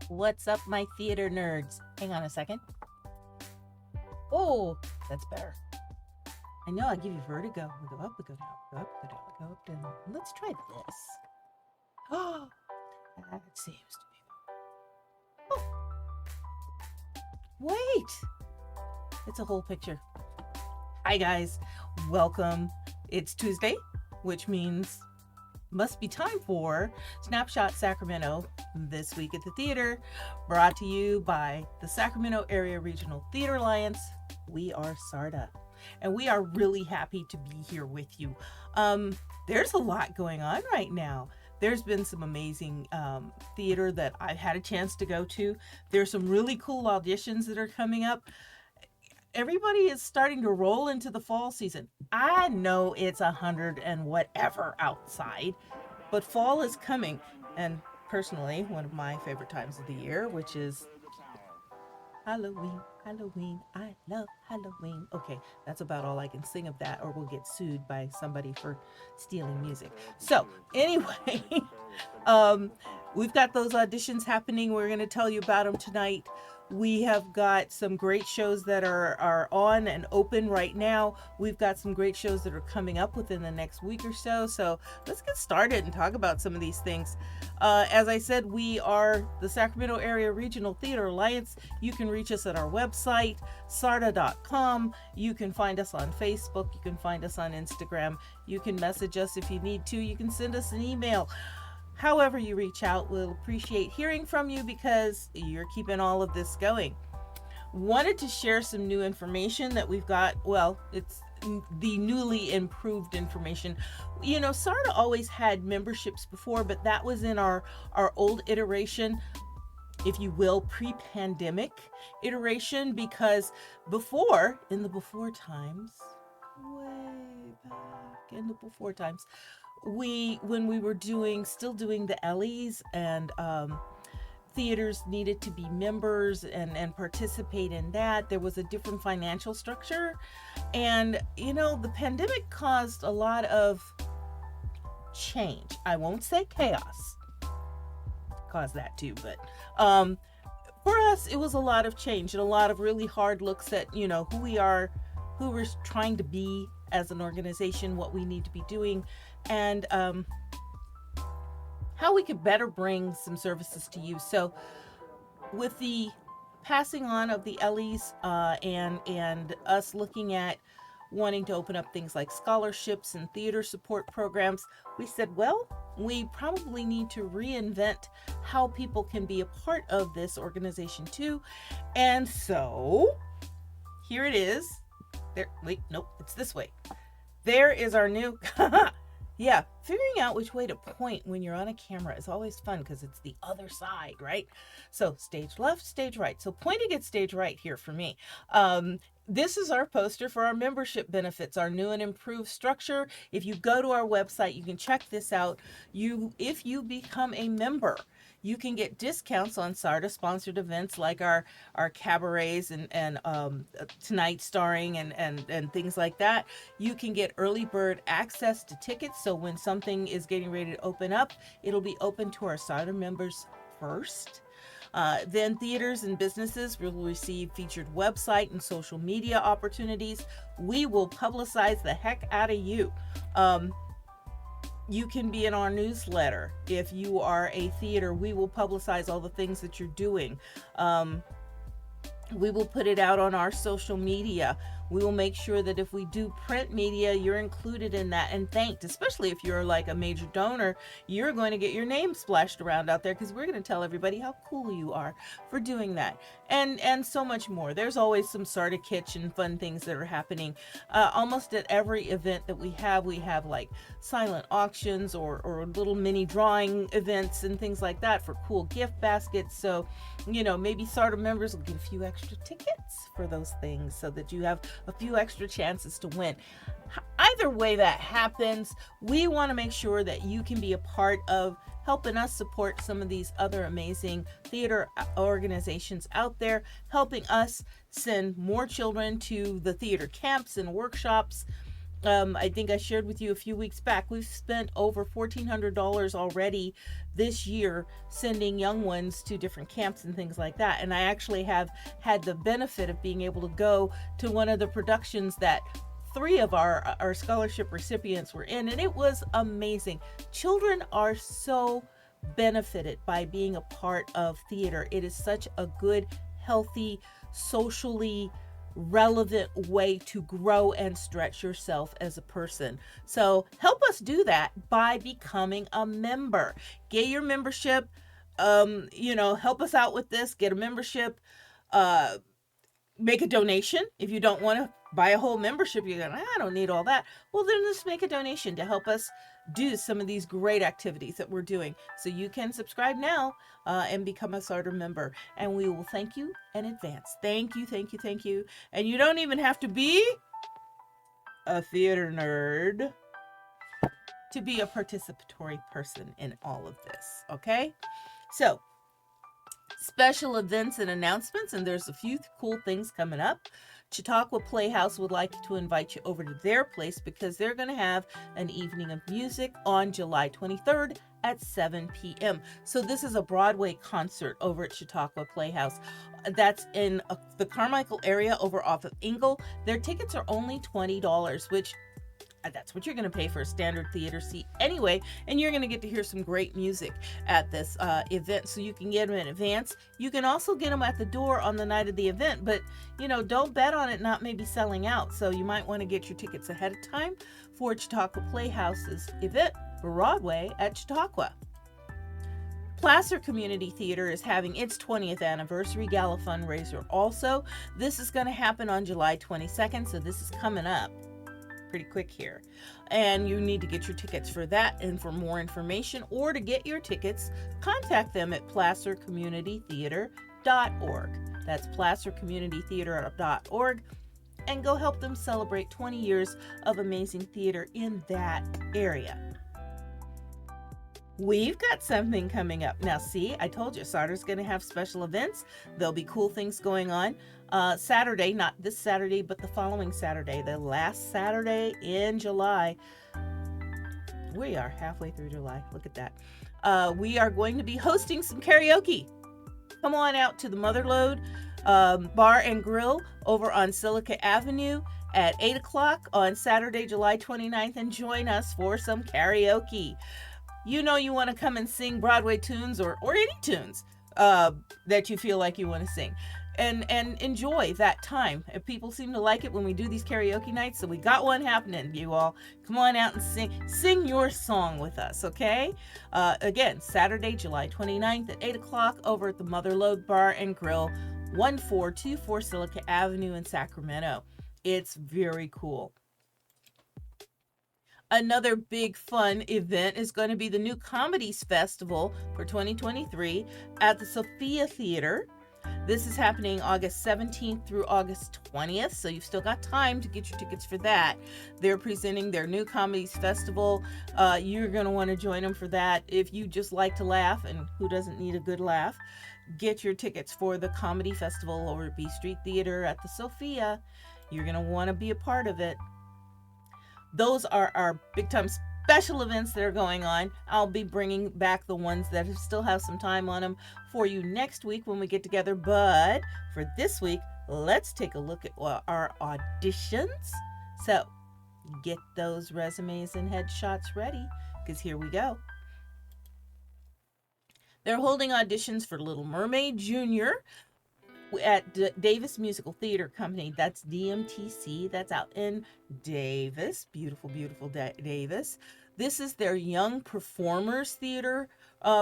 What's up, my theater nerds? Hang on a second. Oh, that's better. I know I give you vertigo. We go up, we go down, we go up, we go down, we go up, down. Let's try this. Oh, that seems to be. Oh, wait. It's a whole picture. Hi, guys. Welcome. It's Tuesday, which means must be time for Snapshot Sacramento this week at the theater, brought to you by the Sacramento Area Regional Theater Alliance. We are SARTA, and we are really happy to be here with you. There's a lot going on right now. There's been some amazing theater that I've had a chance to go to. There's some really cool auditions that are coming up. Everybody is starting to roll into the fall season. I know it's 100 and whatever outside, but fall is coming. And personally, one of my favorite times of the year, which is Halloween. Halloween. I love Halloween. Okay, that's about all I can sing of that, or we'll get sued by somebody for stealing music. So, anyway, we've got those auditions happening. We're going to tell you about them tonight. We have got some great shows that are on and open right now. We've got some great shows that are coming up within the next week or so. So let's get started and talk about some of these things. As I said, we are the Sacramento Area Regional Theater Alliance. You can reach us at our website, sarda.com. You can find us on Facebook. You can find us on Instagram. You can message us if you need to. You can send us an email. However you reach out, we'll appreciate hearing from you because you're keeping all of this going. Wanted to share some new information that we've got. Well, it's the newly improved information. You know, SARTA always had memberships before, but that was in our old iteration, if you will, pre-pandemic iteration, because before, in the before times, way back in the before times, when we were still doing the Ellie's, and theaters needed to be members and participate in that. There was a different financial structure, and you know, the pandemic caused a lot of change. I won't say chaos, caused that too, but for us it was a lot of change and a lot of really hard looks at, you know, who we are, who we're trying to be as an organization, what we need to be doing, and how we could better bring some services to you. So with the passing on of the Ellie's and us looking at wanting to open up things like scholarships and theater support programs, we said, well, we probably need to reinvent how people can be a part of this organization too. And so here it is. There, wait, nope, it's this way. There is our new, yeah, figuring out which way to point when you're on a camera is always fun because it's the other side, right? So stage left, stage right. So pointing at stage right here for me. This is our poster for our membership benefits, our new and improved structure. If you go to our website, you can check this out. If you become a member, you can get discounts on SARTA sponsored events like our cabarets and tonight starring and things like that. You can get early bird access to tickets. So when something is getting ready to open up, it'll be open to our SARTA members first. Then theaters and businesses will receive featured website and social media opportunities. We will publicize the heck out of you. You can be in our newsletter. If you are a theater, we will publicize all the things that you're doing. We will put it out on our social media. We will make sure that if we do print media, you're included in that and thanked, especially if you're like a major donor. You're going to get your name splashed around out there because we're going to tell everybody how cool you are for doing that, and so much more. There's always some SARTA kitsch and fun things that are happening. Almost at every event that we have like silent auctions or little mini drawing events and things like that for cool gift baskets. So, you know, maybe SARTA members will get a few extra tickets for those things so that you have a few extra chances to win. Either way that happens, we want to make sure that you can be a part of helping us support some of these other amazing theater organizations out there, helping us send more children to the theater camps and workshops, I think I shared with you a few weeks back, we've spent over $1,400 already this year sending young ones to different camps and things like that. And I actually have had the benefit of being able to go to one of the productions that three of our scholarship recipients were in, and it was amazing. Children are so benefited by being a part of theater. It is such a good, healthy, socially relevant way to grow and stretch yourself as a person. So help us do that by becoming a member. Get your membership. Help us out with this. Get a membership. Uh, Make a donation. If you don't want to buy a whole membership, you're going, I don't need all that. Well, then just make a donation to help us do some of these great activities that we're doing. So you can subscribe now and become a starter member. And we will thank you in advance. Thank you, thank you, thank you. And you don't even have to be a theater nerd to be a participatory person in all of this. Okay? So, special events and announcements, and there's a few cool things coming up. Chautauqua Playhouse would like to invite you over to their place because they're going to have an evening of music on July 23rd at 7 p.m. So this is a Broadway concert over at Chautauqua Playhouse. That's in the Carmichael area over off of Ingle. Their tickets are only $20, which that's what you're going to pay for a standard theater seat anyway, and you're going to get to hear some great music at this event. So you can get them in advance. You can also get them at the door on the night of the event, but don't bet on it not maybe selling out. So you might want to get your tickets ahead of time for Chautauqua Playhouse's event, Broadway at Chautauqua. Placer Community Theater is having its 20th anniversary gala fundraiser also. This is going to happen on July 22nd, so this is coming up pretty quick here, and you need to get your tickets for that. And for more information or to get your tickets, contact them at placercommunitytheater.org. That's placercommunitytheater.org, and go help them celebrate 20 years of amazing theater in that area. We've got something coming up. Now, see, I told you, Sarter's going to have special events. There'll be cool things going on. Saturday, not this Saturday, but the following Saturday, the last Saturday in July. We are halfway through July. Look at that. We are going to be hosting some karaoke. Come on out to the Motherlode Bar and Grill over on Silica Avenue at 8 o'clock on Saturday, July 29th, and join us for some karaoke. You want to come and sing Broadway tunes or any tunes that you feel like you want to sing. And enjoy that time. People seem to like it when we do these karaoke nights, so we got one happening, you all. Come on out and sing your song with us, okay? Again, Saturday, July 29th at 8 o'clock over at the Motherlode Bar and Grill, 1424 Silica Avenue in Sacramento. It's very cool. Another big fun event is going to be the New Comedies Festival for 2023 at the Sophia Theater. This is happening August 17th through August 20th, so you've still got time to get your tickets for that. They're presenting their New Comedies Festival. You're going to want to join them for that. If you just like to laugh, and who doesn't need a good laugh, get your tickets for the Comedy Festival over at B Street Theater at the Sophia. You're going to want to be a part of it. Those are our big time special events that are going on. I'll be bringing back the ones that still have some time on them for you next week when we get together. But for this week, let's take a look at our auditions. So get those resumes and headshots ready, because here we go. They're holding auditions for Little Mermaid Jr. at Davis Musical Theater Company. That's DMTC. That's out in Davis. Beautiful, beautiful Davis. This is their Young Performers Theater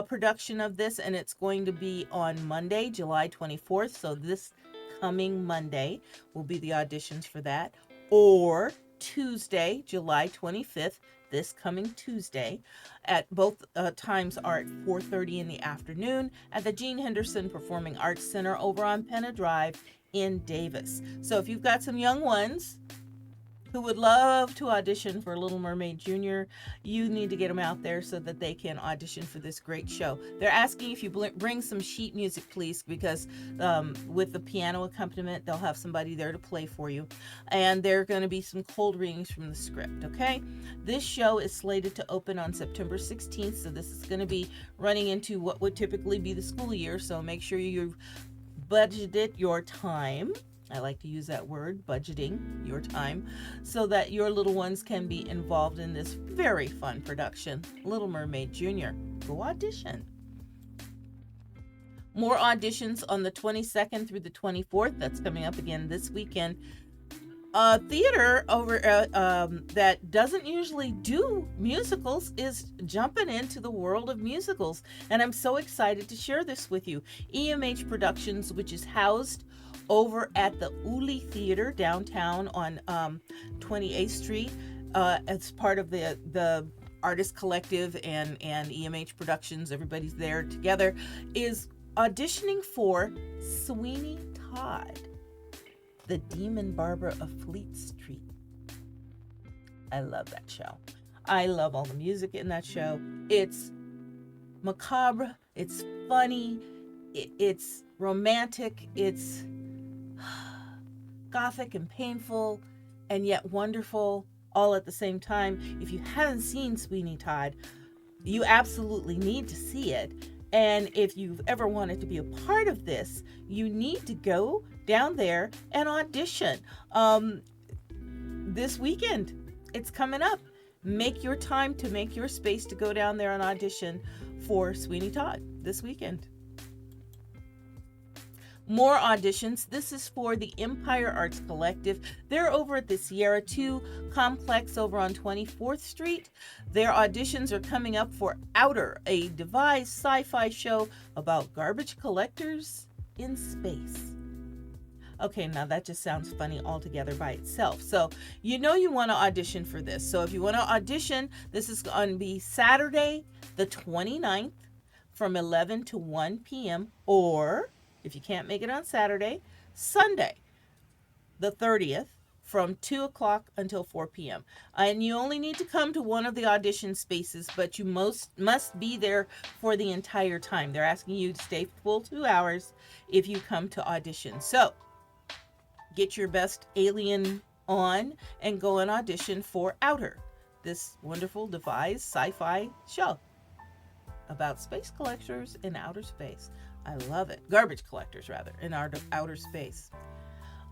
production of this, and it's going to be on Monday, July 24th. So this coming Monday will be the auditions for that. Or Tuesday, July 25th, this coming Tuesday. At both times are at 4:30 in the afternoon at the Gene Henderson Performing Arts Center over on Penna Drive in Davis. So if you've got some young ones who would love to audition for Little Mermaid Junior, you need to get them out there so that they can audition for this great show. They're asking if you bring some sheet music, please, because with the piano accompaniment, they'll have somebody there to play for you. And there are going to be some cold readings from the script, okay? This show is slated to open on September 16th, so this is going to be running into what would typically be the school year, so make sure you've budgeted your time. I like to use that word, budgeting your time, so that your little ones can be involved in this very fun production, Little Mermaid Junior. Go audition. More auditions on the 22nd through the 24th. That's coming up again this weekend. Theater over that doesn't usually do musicals is jumping into the world of musicals, and I'm so excited to share this with you. EMH Productions, which is housed over at the Uli Theater downtown on 28th Street, as part of the Artist Collective and EMH Productions, everybody's there together, is auditioning for Sweeney Todd, the Demon Barber of Fleet Street. I love that show. I love all the music in that show. It's macabre, it's funny, it's romantic, it's gothic and painful, and yet wonderful all at the same time. If you haven't seen Sweeney Todd, you absolutely need to see it. And if you've ever wanted to be a part of this, you need to go down there and audition. This weekend, it's coming up. Make your time to make your space to go down there and audition for Sweeney Todd this weekend. More auditions. This is for the Empire Arts Collective. They're over at the Sierra 2 complex over on 24th Street. Their auditions are coming up for Outer, a devised sci-fi show about garbage collectors in space. Okay, now that just sounds funny altogether by itself. So you know you want to audition for this. So if you want to audition, this is going to be Saturday the 29th from 11 to 1 p.m. or if you can't make it on Saturday, Sunday, the 30th, from 2 o'clock until 4 p.m. And you only need to come to one of the audition spaces, but you must be there for the entire time. They're asking you to stay full 2 hours if you come to audition. So get your best alien on and go and audition for Outer, this wonderful devised sci-fi show about space collectors in outer space. I love it. Garbage collectors, rather, in outer space.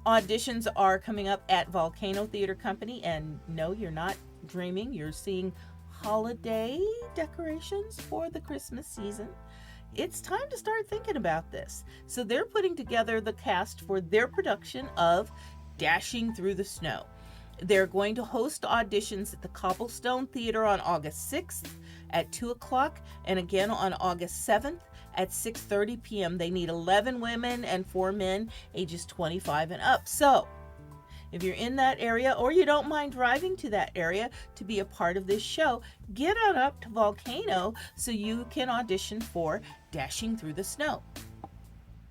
Auditions are coming up at Volcano Theater Company, and no, you're not dreaming. You're seeing holiday decorations for the Christmas season. It's time to start thinking about this. So they're putting together the cast for their production of Dashing Through the Snow. They're going to host auditions at the Cobblestone Theater on August 6th at 2 o'clock, and again on August 7th at 6:30 p.m. They need 11 women and 4 men ages 25 and up. So if you're in that area or you don't mind driving to that area to be a part of this show, get on up to Volcano so you can audition for Dashing Through the Snow.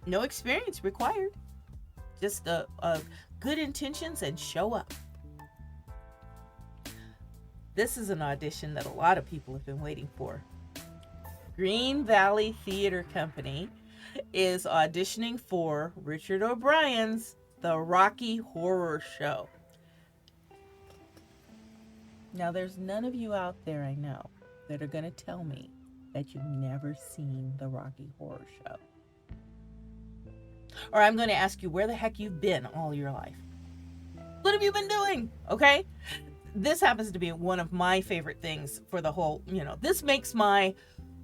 No experience required. Just good intentions and show up. This is an audition that a lot of people have been waiting for. Green Valley Theater Company is auditioning for Richard O'Brien's The Rocky Horror Show. Now, there's none of you out there I know that are going to tell me that you've never seen The Rocky Horror Show. Or I'm going to ask you where the heck you've been all your life. What have you been doing? Okay? This happens to be one of my favorite things for the whole, this makes my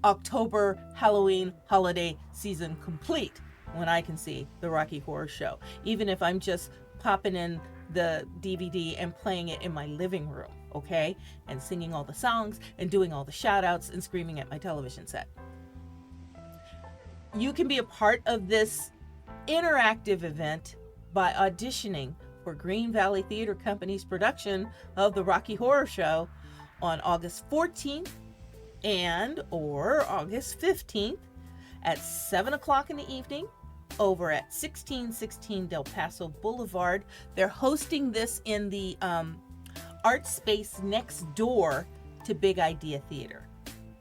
October Halloween holiday season complete when I can see The Rocky Horror Show, even if I'm just popping in the DVD and playing it in my living room, okay, and singing all the songs and doing all the shout outs and screaming at my television set. You can be a part of this interactive event by auditioning for Green Valley Theater Company's production of The Rocky Horror Show on August 14th and or August 15th at 7 o'clock in the evening over at 1616 Del Paso Boulevard. They're hosting this in the art space next door to Big Idea Theater.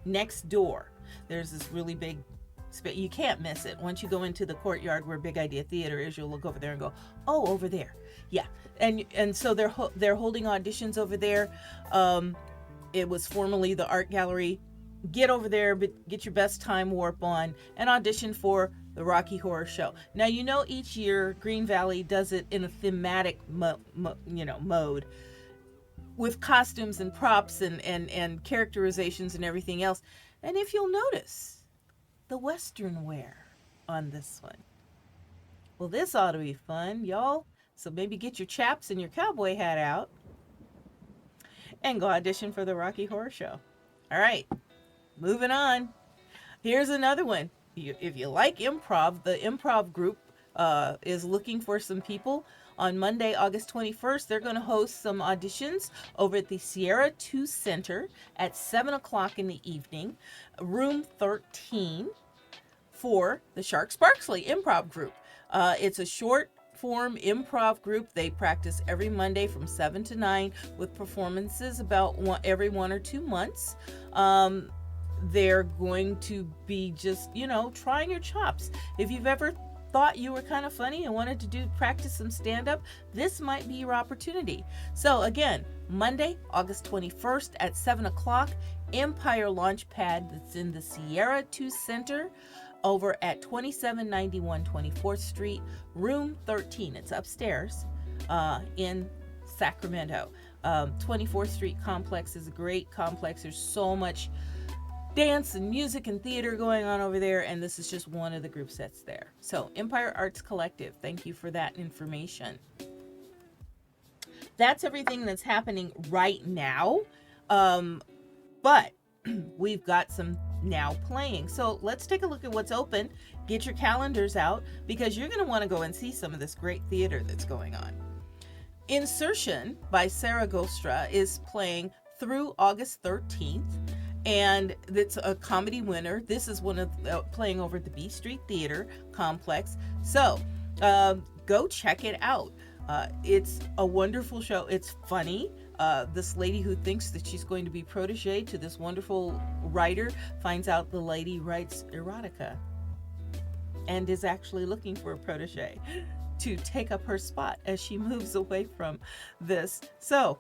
Next door, there's this really big space. You can't miss it. Once you go into the courtyard where Big Idea Theater is, you'll look over there and go, oh, over there. Yeah. And so they're holding auditions over there. It was formerly the art gallery. Get over there, but get your best time warp on and audition for the Rocky Horror Show. Now, you know, each year Green Valley does it in a thematic mode with costumes and props and characterizations and everything else. And if you'll notice, the Western wear on this one. Well, this ought to be fun, y'all. So maybe get your chaps and your cowboy hat out and go audition for the Rocky Horror Show. All right, moving on. Here's another one. If you like improv, the improv group is looking for some people. On Monday, August 21st, they're going to host some auditions over at the Sierra 2 Center at 7 o'clock in the evening, room 13, for the Shark Sparksley improv group. It's a short form improv group. They practice every Monday from 7 to 9 with performances about every 1 or 2 months. They're going to be just, trying your chops. If you've ever thought you were kind of funny and wanted to practice some stand-up, this might be your opportunity. So again, Monday, August 21st at 7 o'clock, Empire Launchpad, that's in the Sierra 2 Center over at 2791 24th Street, room 13. It's upstairs in Sacramento. 24th Street complex is a great complex. There's so much dance and music and theater going on over there, and this is just one of the groups that's there. So Empire Arts Collective, thank you for that information. That's everything that's happening right now, but we've got some now playing. So let's take a look at what's open. Get your calendars out, because you're going to want to go and see some of this great theater that's going on. Insertion by Sarah Gostra is playing through August 13th. And it's a comedy winner. This is one of playing over at the B Street Theater complex. So go check it out. It's a wonderful show. It's funny. This lady who thinks that she's going to be protege to this wonderful writer finds out the lady writes erotica and is actually looking for a protege to take up her spot as she moves away from this. So,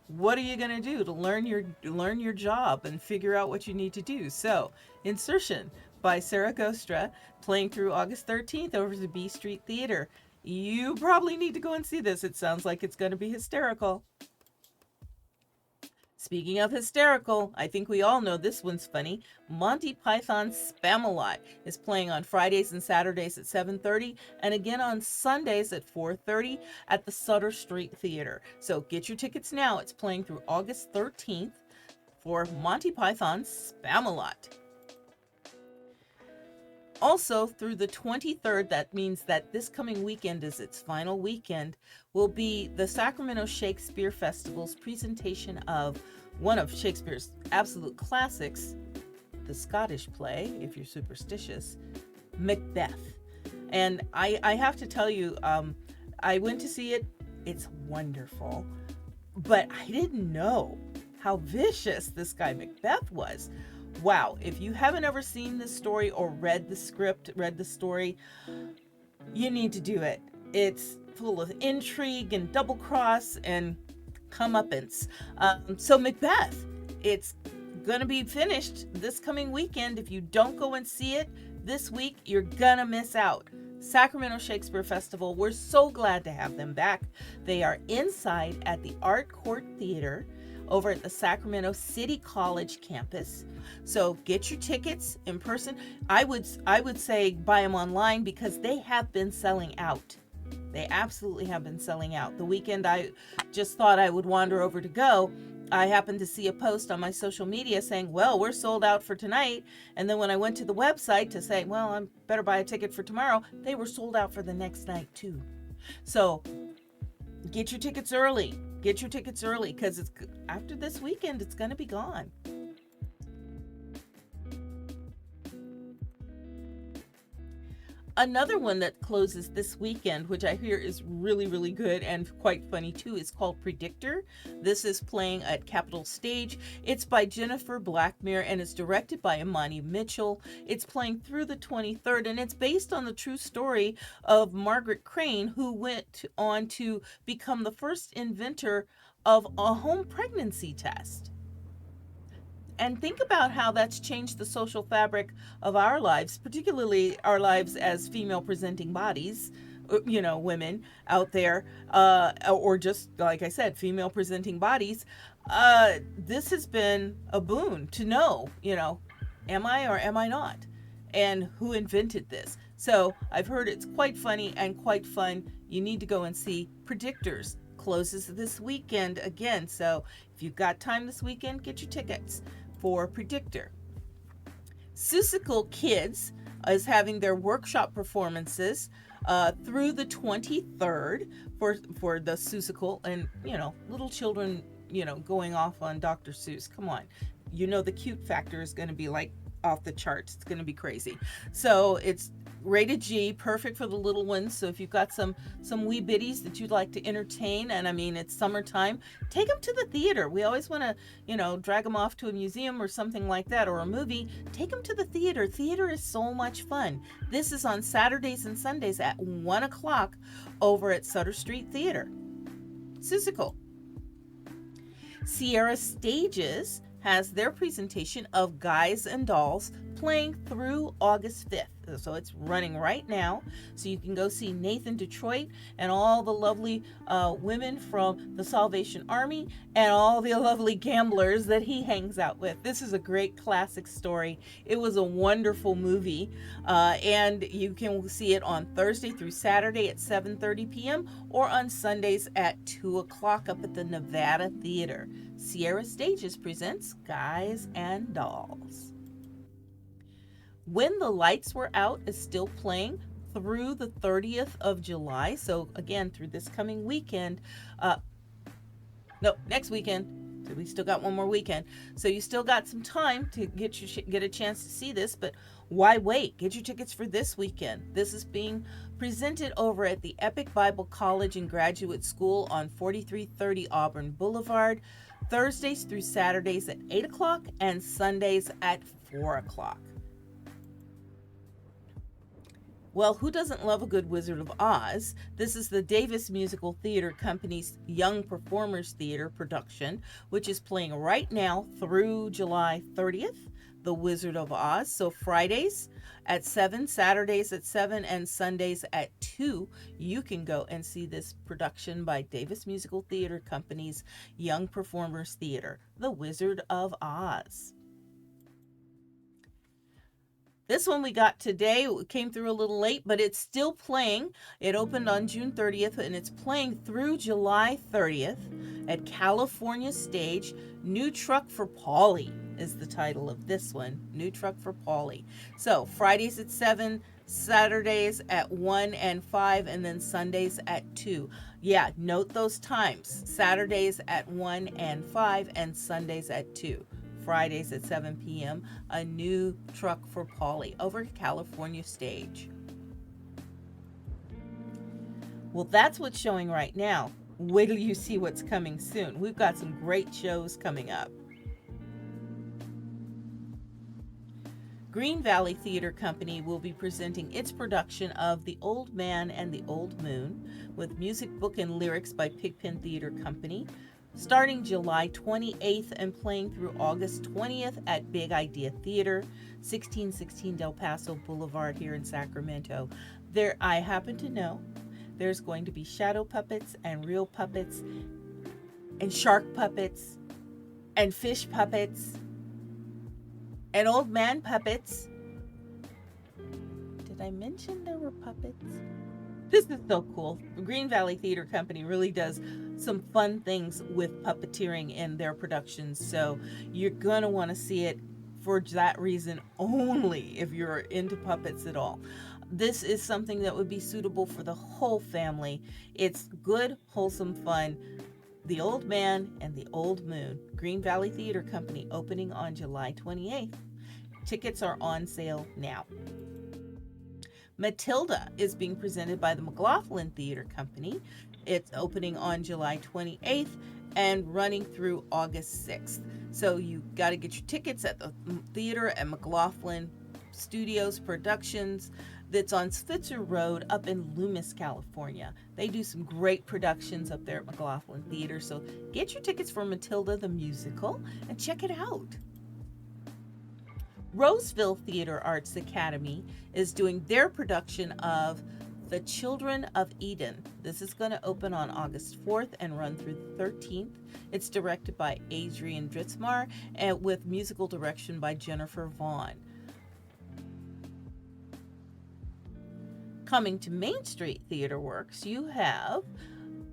what are you going to do to learn your job and figure out what you need to do? So, Insertion by Sarah Gostra, playing through August 13th over the B Street Theater. You probably need to go and see this. It sounds like it's going to be hysterical. Speaking of hysterical, I think we all know this one's funny. Monty Python's Spamalot is playing on Fridays and Saturdays at 7:30 and again on Sundays at 4:30 at the Sutter Street Theater. So get your tickets now. It's playing through August 13th for Monty Python's Spamalot. Also, through the 23rd, that means that this coming weekend is its final weekend, will be the Sacramento Shakespeare Festival's presentation of one of Shakespeare's absolute classics, the Scottish play, if you're superstitious, Macbeth. And I have to tell you, I went to see it. It's wonderful. But I didn't know how vicious this guy Macbeth was. Wow, if you haven't ever seen this story or read the script, read the story, you need to do it. It's full of intrigue and double cross and comeuppance. So Macbeth, it's going to be finished this coming weekend. If you don't go and see it this week, you're going to miss out. Sacramento Shakespeare Festival, we're so glad to have them back. They are inside at the Art Court Theater over at the Sacramento City College campus. So get your tickets in person. I would say buy them online, because they have been selling out. They absolutely have been selling out. The weekend I just thought I would wander over to go, I happened to see a post on my social media saying, well, we're sold out for tonight. And then when I went to the website to say, well, I better buy a ticket for tomorrow, they were sold out for the next night too. So get your tickets early. Get your tickets early, because it's after this weekend, it's going to be gone. Another one that closes this weekend, which I hear is really, really good and quite funny too, is called Predictor. This is playing at Capitol Stage. It's by Jennifer Blackmere and it's directed by Imani Mitchell. It's playing through the 23rd, and it's based on the true story of Margaret Crane, who went on to become the first inventor of a home pregnancy test. And think about how that's changed the social fabric of our lives, particularly our lives as female presenting bodies, women out there, or just like I said, female presenting bodies. This has been a boon to know, am I or am I not? And who invented this? So I've heard it's quite funny and quite fun. You need to go and see Predictors. Closes this weekend again. So if you've got time this weekend, get your tickets for Predictor. Seussical Kids is having their workshop performances through the 23rd for the Seussical, and little children going off on Dr. Seuss. Come on, the cute factor is going to be like off the charts. It's going to be crazy. So it's rated G, perfect for the little ones. So if you've got some wee bitties that you'd like to entertain, and I mean it's summertime, take them to the theater. We always want to drag them off to a museum or something like that, or a movie. Take them to the theater. Theater is so much fun. This is on Saturdays and Sundays at 1 o'clock over at Sutter Street Theater. Seussical. Sierra Stages has their presentation of Guys and Dolls playing through August 5th. So it's running right now. So you can go see Nathan Detroit and all the lovely women from the Salvation Army and all the lovely gamblers that he hangs out with. This is a great classic story. It was a wonderful movie. And you can see it on Thursday through Saturday at 7:30 p.m. or on Sundays at 2 o'clock up at the Nevada Theater. Sierra Stages presents Guys and Dolls. When the Lights Were Out is still playing through the 30th of July. So again, through this coming weekend. Next weekend. So we still got one more weekend. So you still got some time to get a chance to see this, but why wait? Get your tickets for this weekend. This is being presented over at the Epic Bible College and Graduate School on 4330 Auburn Boulevard, Thursdays through Saturdays at 8 o'clock and Sundays at 4 o'clock. Well, who doesn't love a good Wizard of Oz? This is the Davis Musical Theater Company's Young Performers Theater production, which is playing right now through July 30th, The Wizard of Oz. So Fridays at 7, Saturdays at 7, and Sundays at 2, you can go and see this production by Davis Musical Theater Company's Young Performers Theater, The Wizard of Oz. This one we got today. It came through a little late, but it's still playing. It opened on June 30th, and it's playing through July 30th at California Stage. New Truck for Polly is the title of this one. New Truck for Polly. So Fridays at 7, Saturdays at 1 and 5, and then Sundays at 2. Yeah, note those times. Saturdays at 1 and 5, and Sundays at 2. Fridays at 7 p.m., a New Truck for Polly over at California Stage. Well, that's what's showing right now. Wait till you see what's coming soon. We've got some great shows coming up. Green Valley Theater Company will be presenting its production of The Old Man and the Old Moon with music, book, and lyrics by Pigpen Theater Company, starting July 28th and playing through August 20th at Big Idea Theater, 1616 Del Paso Boulevard here in Sacramento. There, I happen to know there's going to be shadow puppets and real puppets and shark puppets and fish puppets and old man puppets. Did I mention there were puppets? This is so cool. Green Valley Theater Company really does some fun things with puppeteering in their productions, so you're going to want to see it for that reason only if you're into puppets at all. This is something that would be suitable for the whole family. It's good, wholesome fun. The Old Man and the Old Moon. Green Valley Theater Company opening on July 28th. Tickets are on sale now. Matilda is being presented by the McLaughlin Theater Company. It's opening on July 28th and running through August 6th. So you got to get your tickets at the theater at McLaughlin Studios Productions that's on Spitzer Road up in Loomis, California. They do some great productions up there at McLaughlin Theater. So get your tickets for Matilda the Musical and check it out. Roseville Theater Arts Academy is doing their production of The Children of Eden. This is going to open on August 4th and run through the 13th. It's directed by Adrian Dritzmar and with musical direction by Jennifer Vaughn. Coming to Main Street Theater Works, you have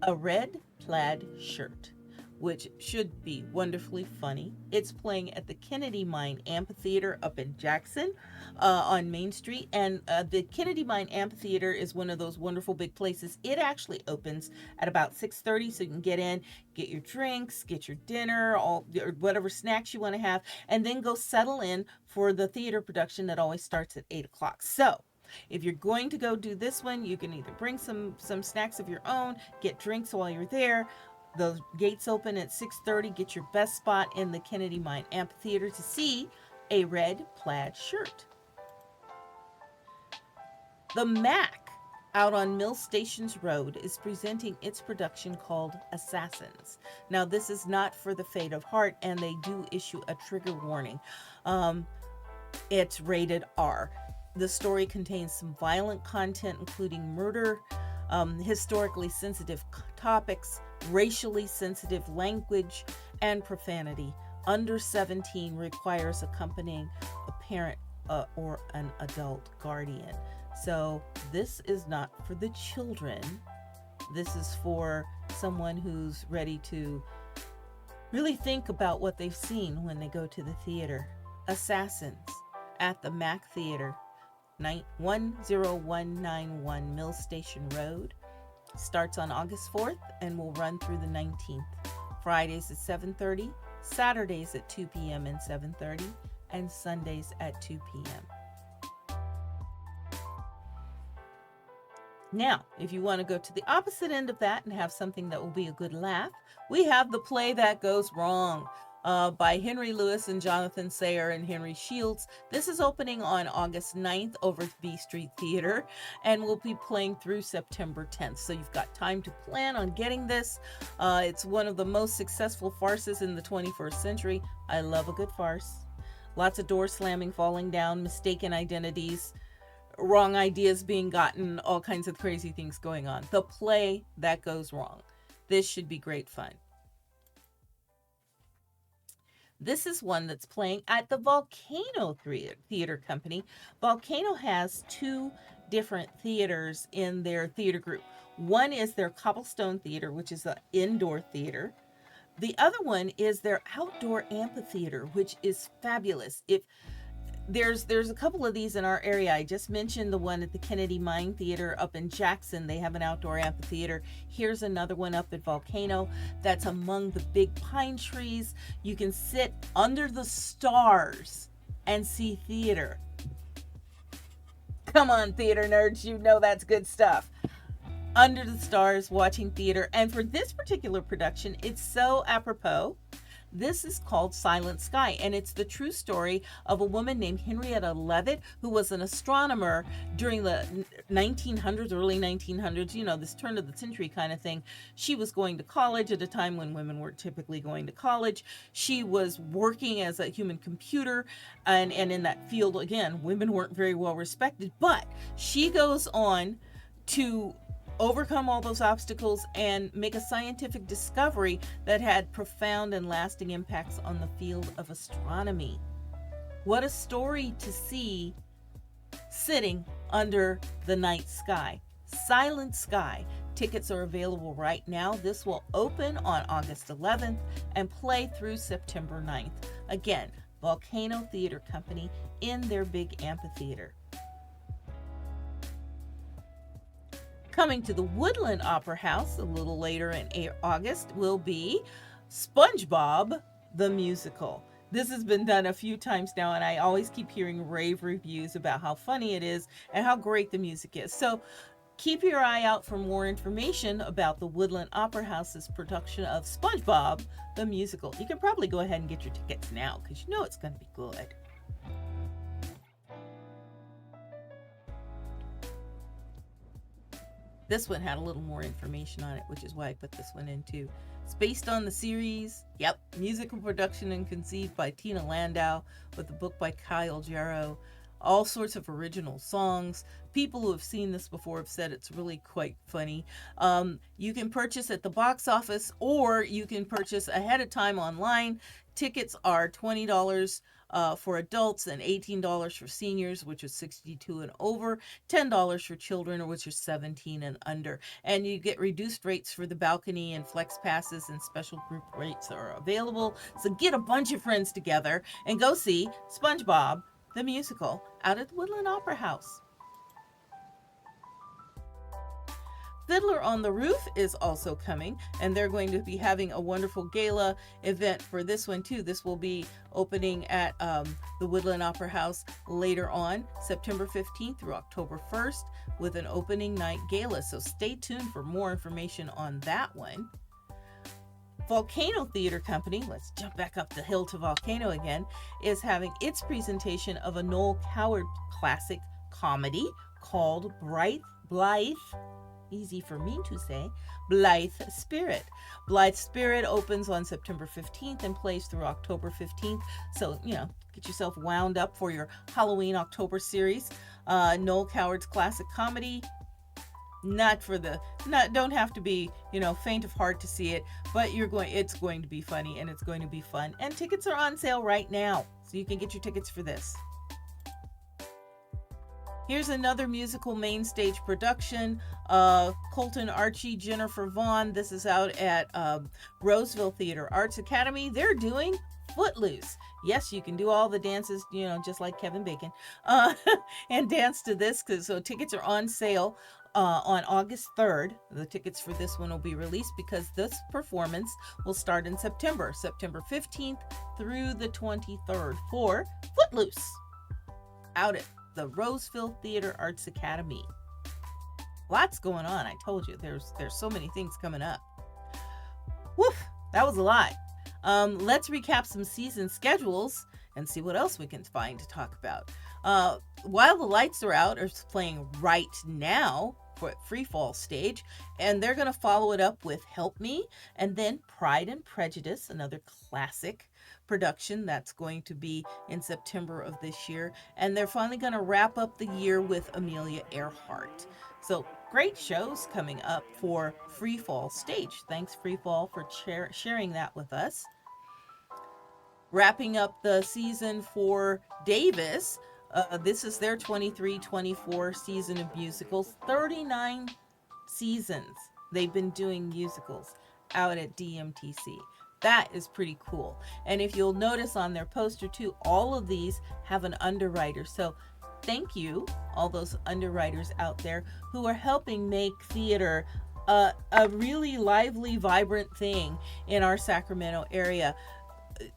A Red Plaid Shirt, which should be wonderfully funny. It's playing at the Kennedy Mine Amphitheater up in Jackson on Main Street. And the Kennedy Mine Amphitheater is one of those wonderful big places. It actually opens at about 6:30, so you can get in, get your drinks, get your dinner, or whatever snacks you want to have, and then go settle in for the theater production that always starts at 8 o'clock. So if you're going to go do this one, you can either bring some snacks of your own, get drinks while you're there. The gates open at 6:30. Get your best spot in the Kennedy Mine Amphitheater to see A Red Plaid Shirt. The MAC out on Mill Stations Road is presenting its production called Assassins. Now, this is not for the faint of heart, and they do issue a trigger warning. It's rated R. The story contains some violent content, including murder, historically sensitive topics, racially sensitive language, and profanity. Under 17 requires accompanying a parent or an adult guardian. So this is not for the children. This is for someone who's ready to really think about what they've seen when they go to the theater. Assassins at the Mac Theater, 10191 Mill Station Road. Starts on August 4th and will run through the 19th. Fridays at 7:30, Saturdays at 2 p.m. and 7:30, and Sundays at 2 p.m. Now, if you want to go to the opposite end of that and have something that will be a good laugh, we have The Play That Goes Wrong by Henry Lewis and Jonathan Sayer and Henry Shields. This is opening on August 9th over at B Street Theater and will be playing through September 10th. So you've got time to plan on getting this. It's one of the most successful farces in the 21st century. I love a good farce. Lots of doors slamming, falling down, mistaken identities, wrong ideas being gotten, all kinds of crazy things going on. The Play That Goes Wrong. This should be great fun. This is one that's playing at the Volcano Theater Company. Volcano has two different theaters in their theater group. One is their Cobblestone Theater, which is an indoor theater. The other one is their outdoor amphitheater, which is fabulous. If there's a couple of these in our area. I just mentioned the one at the Kennedy Mine Theater up in Jackson. They have an outdoor amphitheater. Here's another one up at Volcano that's among the big pine trees. You can sit under the stars and see theater. Come on, theater nerds, you know that's good stuff. Under the stars watching theater. And for this particular production, it's so apropos. This is called Silent Sky, and it's the true story of a woman named Henrietta Leavitt, who was an astronomer during the 1900s, early 1900s, you know, this turn of the century kind of thing. She was going to college at a time when women weren't typically going to college. She was working as a human computer, and in that field, again, women weren't very well respected, but she goes on to overcome all those obstacles and make a scientific discovery that had profound and lasting impacts on the field of astronomy. What a story to see sitting under the night sky. Silent Sky. Tickets are available right now. This will open on August 11th and play through September 9th. Again, Volcano Theater Company in their big amphitheater. Coming to the Woodland Opera House a little later in August will be SpongeBob the Musical. This has been done a few times now, and I always keep hearing rave reviews about how funny it is and how great the music is. So keep your eye out for more information about the Woodland Opera House's production of SpongeBob the Musical. You can probably go ahead and get your tickets now because you know it's going to be good. This one had a little more information on it, which is why I put this one in too. It's based on the series. Yep, musical production and conceived by Tina Landau with a book by Kyle Jarrow. All sorts of original songs. People who have seen this before have said it's really quite funny. You can purchase at the box office, or you can purchase ahead of time online. Tickets are $20 for adults and $18 for seniors, which is 62 and over, $10 for children, which is 17 and under. And you get reduced rates for the balcony, and flex passes and special group rates are available. So get a bunch of friends together and go see SpongeBob the Musical out at the Woodland Opera House. Fiddler on the Roof is also coming, and they're going to be having a wonderful gala event for this one too. This will be opening at the Woodland Opera House later on, September 15th through October 1st, with an opening night gala. So stay tuned for more information on that one. Volcano Theater Company, let's jump back up the hill to Volcano again, is having its presentation of a Noel Coward classic comedy called Blythe, easy for me to say, Blythe Spirit. Blythe Spirit opens on September 15th and plays through October 15th. So, get yourself wound up for your Halloween October series. Noel Coward's classic comedy. Don't have to be, faint of heart to see it, but it's going to be funny and it's going to be fun. And tickets are on sale right now, so you can get your tickets for this. Here's another musical main stage production, Colton Archie, Jennifer Vaughn. This is out at Roseville Theater Arts Academy. They're doing Footloose. Yes, you can do all the dances, just like Kevin Bacon, and dance to this. So tickets are on sale on August 3rd. The tickets for this one will be released because this performance will start in September 15th through the 23rd for Footloose out at the Roseville Theater Arts Academy. Lots going on. I told you there's so many things coming up. Woof, that was a lot. Let's recap some season schedules and see what else we can find to talk about. While the Lights Are Out is playing right now for Free Fall stage, and they're going to follow it up with Help Me, and then Pride and Prejudice, another classic production that's going to be in September of this year, and they're finally going to wrap up the year with Amelia Earhart. So great shows coming up for Free Fall stage. Thanks, Free Fall, for sharing that with us. Wrapping up the season for Davis, this is their 23-24 season of musicals. 39 seasons they've been doing musicals out at DMTC. That is pretty cool. And if you'll notice on their poster too, all of these have an underwriter. So thank you, all those underwriters out there who are helping make theater a really lively, vibrant thing in our Sacramento area.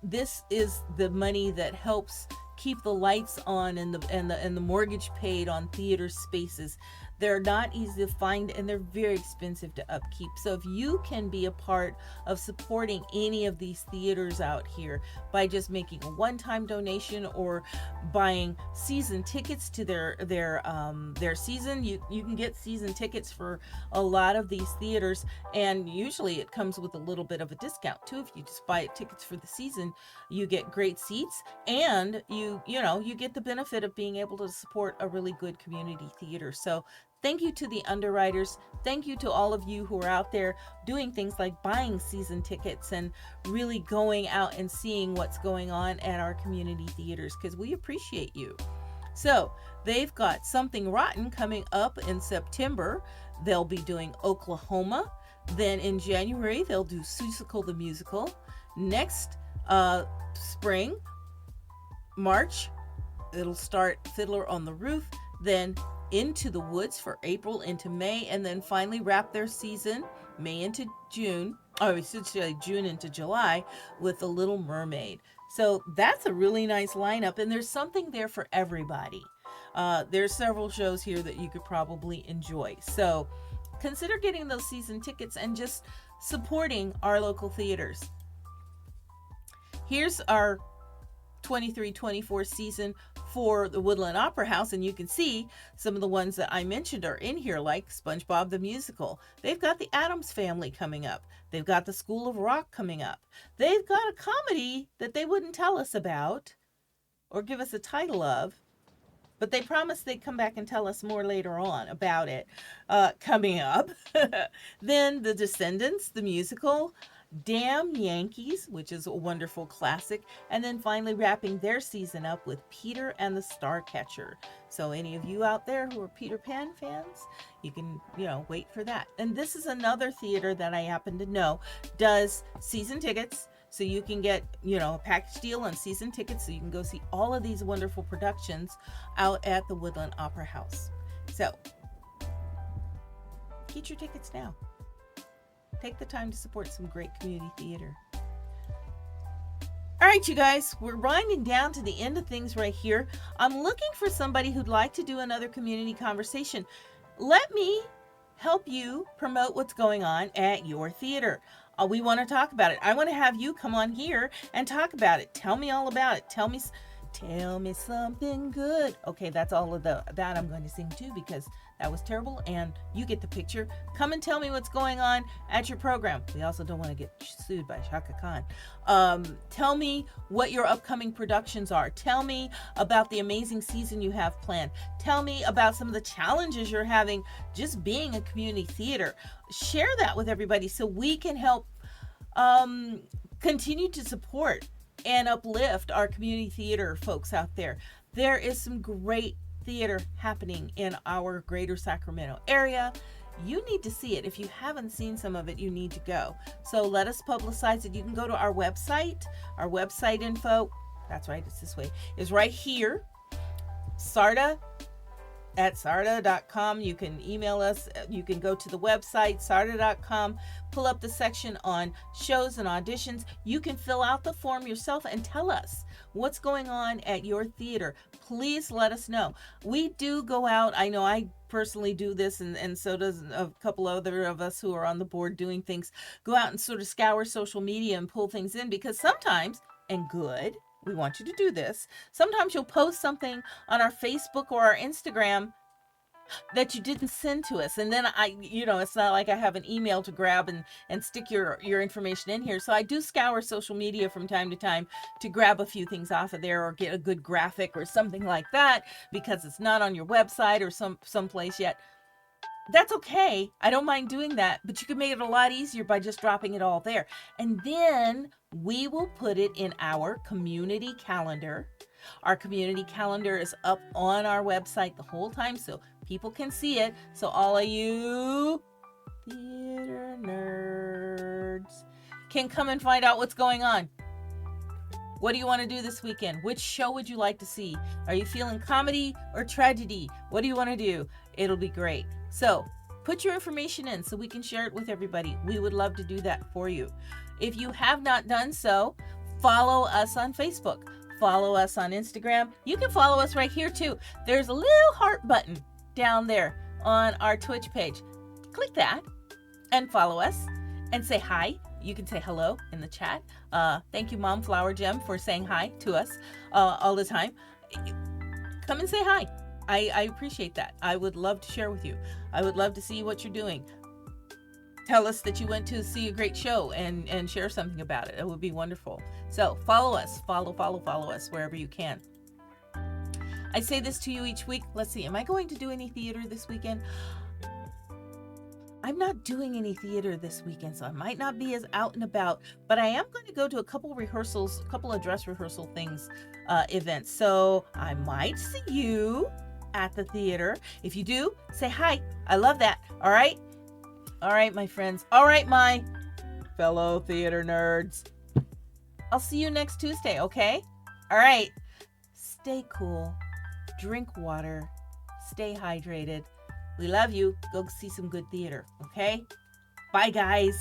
This is the money that helps keep the lights on and the mortgage paid on theater spaces. They're not easy to find and they're very expensive to upkeep. So if you can be a part of supporting any of these theaters out here by just making a one-time donation or buying season tickets to their season, you can get season tickets for a lot of these theaters, and usually it comes with a little bit of a discount too. If you just buy tickets for the season, you get great seats, and you get the benefit of being able to support a really good community theater. So thank you to the underwriters. Thank you to all of you who are out there doing things like buying season tickets and really going out and seeing what's going on at our community theaters, because we appreciate you. So they've got Something Rotten coming up in September. They'll be doing Oklahoma. Then in January, they'll do Seussical the Musical. Next spring, March, it'll start Fiddler on the Roof. Then Into the Woods for April into May, and then finally wrap their season May into June or I should say June into July, with The Little Mermaid. So that's a really nice lineup, and there's something there for everybody. There's several shows here that you could probably enjoy. So consider getting those season tickets and just supporting our local theaters. Here's our 23-24 season for the Woodland Opera House, and you can see some of the ones that I mentioned are in here, like SpongeBob the Musical. They've got the Addams Family coming up. They've got the School of Rock coming up. They've got a comedy that they wouldn't tell us about or give us a title of, but they promised they'd come back and tell us more later on about it coming up. Then The Descendants, the musical, Damn Yankees, which is a wonderful classic, and then finally wrapping their season up with Peter and the Starcatcher. So any of you out there who are Peter Pan fans, you can, wait for that. And this is another theater that I happen to know does season tickets. So you can get, a package deal on season tickets so you can go see all of these wonderful productions out at the Woodland Opera House. So get your tickets now. Take the time to support some great community theater. All right, you guys, we're winding down to the end of things right here. I'm looking for somebody who'd like to do another community conversation. Let me help you promote what's going on at your theater. We want to talk about it. I want to have you come on here and talk about it. Tell me all about it. Tell me something good. Okay, that's all of that I'm going to sing too, because that was terrible, and you get the picture. Come and tell me what's going on at your program. We also don't want to get sued by Shaka Khan. Tell me what your upcoming productions are. Tell me about the amazing season you have planned. Tell me about some of the challenges you're having just being a community theater. Share that with everybody so we can help continue to support and uplift our community theater folks out there. There is some great theater happening in our greater Sacramento area. You need to see it. If you haven't seen some of it, you need to go. So let us publicize it. You can go to our website. Our website info, that's right, it's this way, is right here. sarda@sarda.com. You can email us. You can go to the website, sarda.com, pull up the section on shows and auditions. You can fill out the form yourself and tell us what's going on at your theater. Please let us know. We do go out. I know I personally do this, and so does a couple other of us who are on the board doing things, go out and sort of scour social media and pull things in, because sometimes, and good, we want you to do this, sometimes you'll post something on our Facebook or our Instagram that you didn't send to us, and then it's not like I have an email to grab and stick your information in here. So I do scour social media from time to time to grab a few things off of there, or get a good graphic or something like that, because it's not on your website or someplace yet. That's okay. I don't mind doing that, but you can make it a lot easier by just dropping it all there. And then we will put it in our community calendar. Our community calendar is up on our website the whole time, so people can see it. So all of you theater nerds can come and find out what's going on. What do you want to do this weekend? Which show would you like to see? Are you feeling comedy or tragedy? What do you want to do? It'll be great. So put your information in so we can share it with everybody. We would love to do that for you. If you have not done so, follow us on Facebook. Follow us on Instagram. You can follow us right here too. There's a little heart button down there on our Twitch page. Click that and follow us and say hi. You can say hello in the chat. Thank you, Mom Flower Gem, for saying hi to us all the time. Come and say hi. I appreciate that. I would love to share with you. I would love to see what you're doing. Tell us that you went to see a great show and share something about it. It would be wonderful. So follow us. Follow us wherever you can. I say this to you each week. Let's see. Am I going to do any theater this weekend? I'm not doing any theater this weekend, so I might not be as out and about, but I am going to go to a couple rehearsals, a couple of dress rehearsal things, events. So I might see you at the theater. If you do, say hi. I love that. All right? All right, my friends. All right, my fellow theater nerds. I'll see you next Tuesday, okay? All right. Stay cool. Drink water. Stay hydrated. We love you. Go see some good theater, okay? Bye, guys.